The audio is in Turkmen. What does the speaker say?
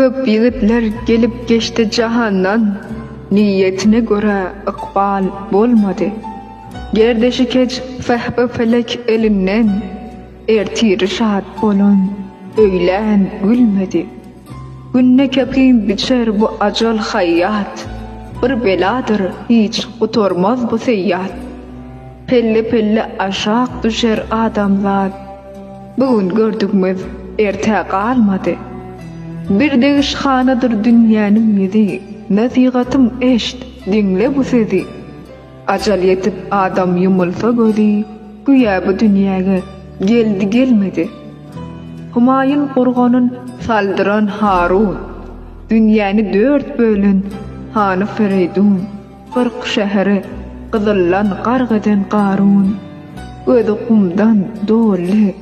Köp ýigitler gelip geçti jahandan, niyetine göre ıkbal bolmady. Gerdeşi keç fehbe felek elinden, ertiri şahat bolan öýlen gülmedi. Günne kekin biçer bu ajal hayyat, bir beladır hiç utormaz bu seyyat. Pelle pelle aşak düşer adamzat, bugün gördükmiz erte kalmadı. Bir degişhanadır dünýäniň ýedi, nasihatym eşt, dinle bu sezi. Ajal yetip adam yumulsa gözi, güýä bu dünýäge geldi gelmedi. Humayun Qurganyn saldyran Harun, dünýäni dört bölen hany Fereydun, 40 şäheri gyzyllan garg eden Qarun, gözi kumdan doly